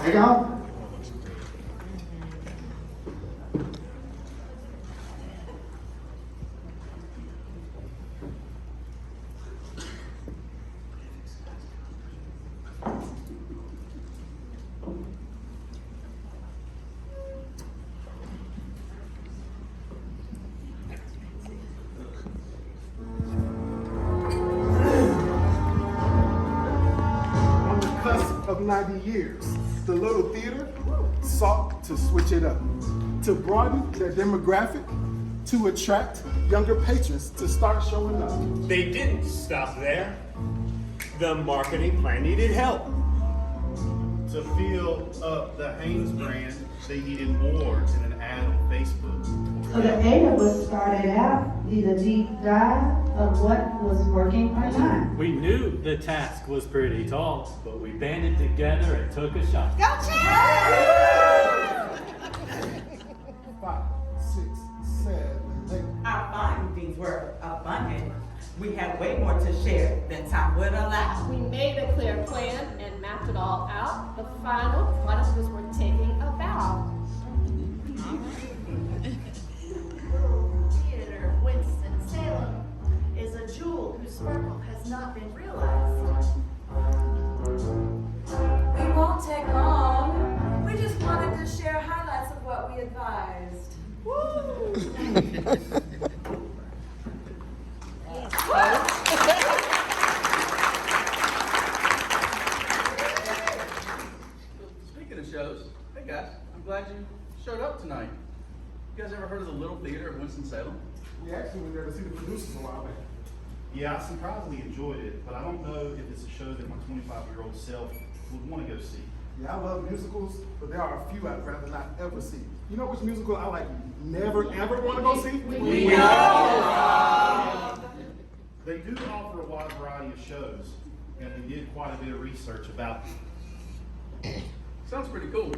Hey, y'all. On the cusp of 90 years, the Little Theater sought to switch it up, to broaden their demographic, to attract younger patrons to start showing up. They didn't stop there. The marketing plan needed help. To fill up the Hanes brand, they needed more than an ad on Facebook. So the eight of us started out, did a deep dive of what was working or not. We knew the task was pretty tall, but we banded together and took a shot. 5, 6, 7, 8. Our findings were abundant. We had way more to share than time would allow. We made a clear plan and mapped it all out. The final product was worth taking a bow. Theater Winston-Salem is a jewel whose sparkle has not been realized. We won't take long. We just wanted to share highlights of what we advised. Speaking of shows, hey guys, I'm glad you showed up tonight. You guys ever heard of the Little Theater of Winston-Salem? We actually went there to see the producers a while back. Yeah, I surprisingly enjoyed it, but I don't know if it's a show that my 25-year-old self would want to go see. Yeah, I love musicals, but there are a few I'd rather not ever see. You know which musical I like never ever want to go see? They do offer a wide variety of shows, and we did quite a bit of research about them. Sounds pretty cool.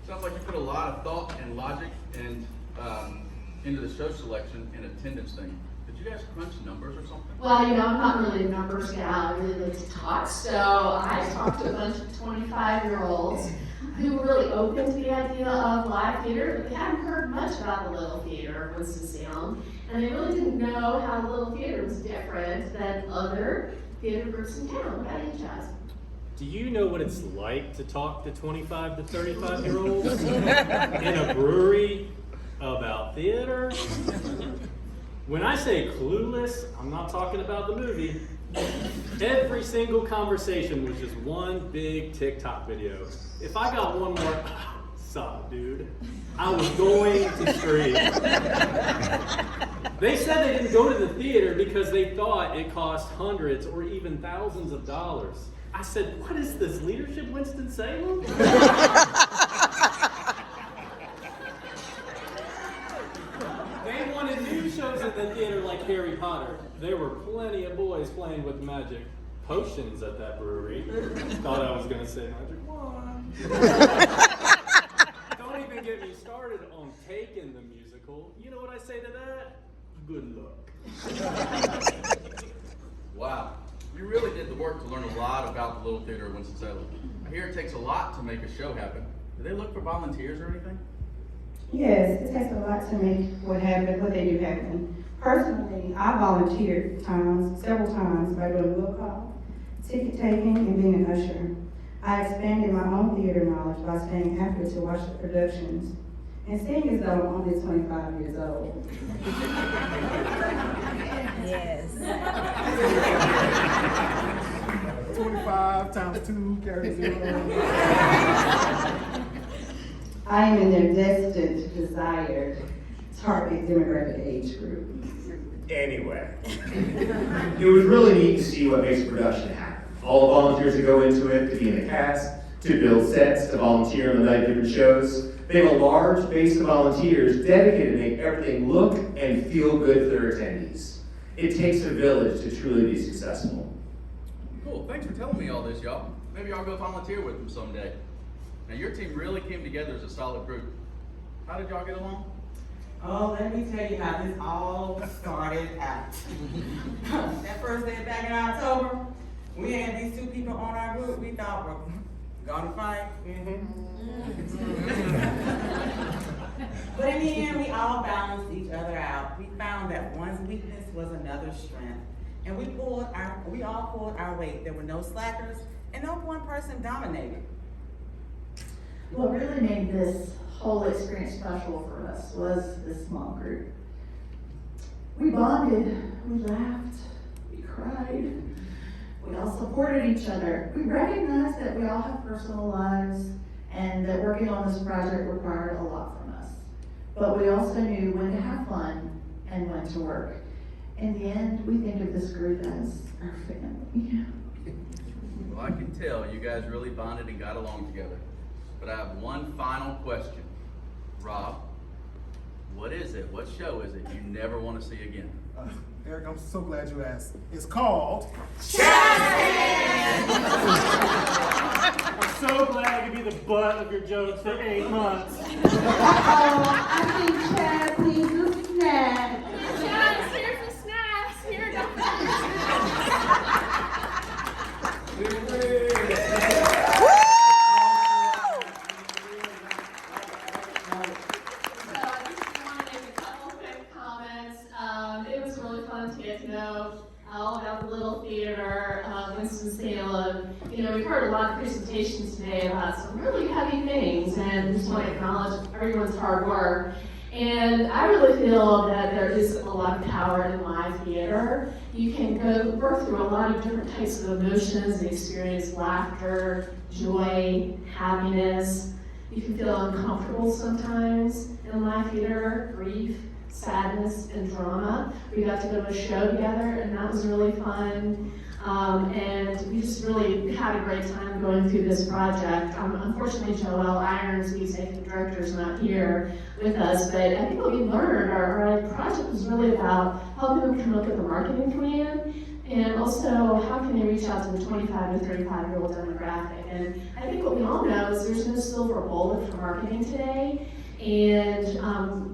Sounds like you put a lot of thought and logic and into the show selection and attendance thing. Did you guys crunch numbers or something? Well, I'm not really a numbers gal. I really like to talk. So I talked to a bunch of 25-year-olds who were really open to the idea of live theater, but they hadn't heard much about the Little Theater of Winston-Salem, and they really didn't know how the Little Theater was different than other theater groups in town. What about you, Chaz? Do you know what it's like to talk to 25 to 35-year-olds in a brewery about theater? When I say clueless, I'm not talking about the movie. Every single conversation was just one big TikTok video. If I got one more, stop, dude, I was going to scream. They said they didn't go to the theater because they thought it cost hundreds or even thousands of dollars. I said, what is this, Leadership Winston-Salem? They wanted new shows at the theater like Harry Potter. There were plenty of boys playing with magic potions at that brewery. Thought I was going to say magic wand. Don't even get me started on Taken the musical. You know what I say to that? Good luck. Wow. You really did the work to learn a lot about the Little Theater of Winston-Salem. I hear it takes a lot to make a show happen. Do they look for volunteers or anything? Yes, it takes a lot to make what they do happen. Personally, I volunteered several times by doing will call, ticket taking, and being an usher. I expanded my own theater knowledge by staying after to watch the productions and seeing as though I'm only 25 years old. Yes. 25 times 2 carries 0. I am in their destined, desired, target demographic age group. Anyway, It was really neat to see what makes a production happen. All the volunteers that go into it, to be in the cast, to build sets, to volunteer on the 9 different shows. They have a large base of volunteers dedicated to make everything look and feel good for their attendees. It takes a village to truly be successful. Cool. Thanks for telling me all this, y'all. Maybe I'll go volunteer with them someday. Now, your team really came together as a solid group. How did y'all get along? Oh, let me tell you how this all started out. That first day back in October, we had these two people on our group we thought were Gonna fight? But in the end, we all balanced each other out. We found that one's weakness was another's strength. And we all pulled our weight. There were no slackers, and no one person dominated. What really made this whole experience special for us was this small group. We bonded, we laughed, we cried, we all supported each other. We recognized that we all have personal lives and that working on this project required a lot from us. But we also knew when to have fun and when to work. In the end, we think of this group as our family. Well, I can tell you guys really bonded and got along together. But I have one final question. Rob, what is it? What show is it you never want to see again? Eric, I'm so glad you asked. It's called I'm so glad I could be the butt of your jokes for 8 months. I think Chad needs a snack. Chad's here for snacks. Here, don't It was really fun to get to know all about the Little Theater, Winston-Salem. You know, we've heard a lot of presentations today about some really heavy things, and we just want to acknowledge everyone's hard work. And I really feel that there is a lot of power in live theater. You can work through a lot of different types of emotions and experience laughter, joy, happiness. You can feel uncomfortable sometimes in live theater, grief, sadness, and drama. We got to go to a show together, and that was really fun. And we just really had a great time going through this project. Unfortunately, Joelle Irons, the executive director, is not here with us, but I think what we learned, our project was really about helping them come up with a marketing plan, and also how can they reach out to the 25 to 35-year-old demographic. And I think what we all know is there's no silver bullet for marketing today. And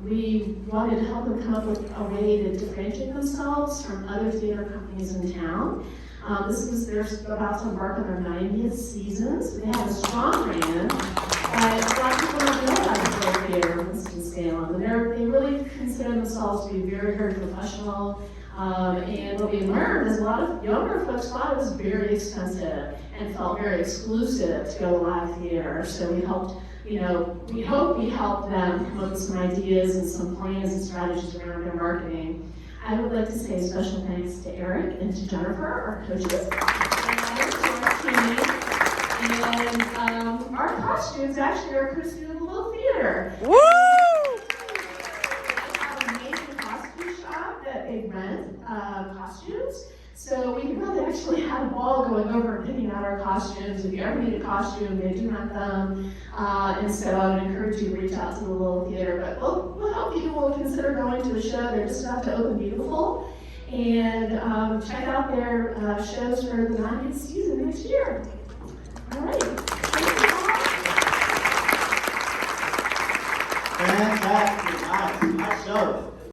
we wanted to help them come up with a way to differentiate themselves from other theater companies in town. They're about to embark on their 90th season, so they have a strong brand. But a lot of people don't know about the Little Theater in Winston-Salem. And they really consider themselves to be very, very professional. And what we learned is a lot of younger folks thought it was very expensive and felt very exclusive to go to live theater. So we helped. We hope we helped them come up with some ideas and some plans and strategies around their marketing. I would like to say special thanks to Eric and to Jennifer, our coaches, and to our team. And our costumes actually are costumes of the Little Theater. Woo! They have an amazing costume shop that they rent costumes. So we can really actually have a ball going over and picking out our costumes. If you ever need a costume, they do rent them. And so I would encourage you to reach out to the Little Theater. But we'll help people consider going to the show. They're just about to open Beautiful. And check out their shows for the 90th season next year. All right. Thank you all. Fantastic. Nice show.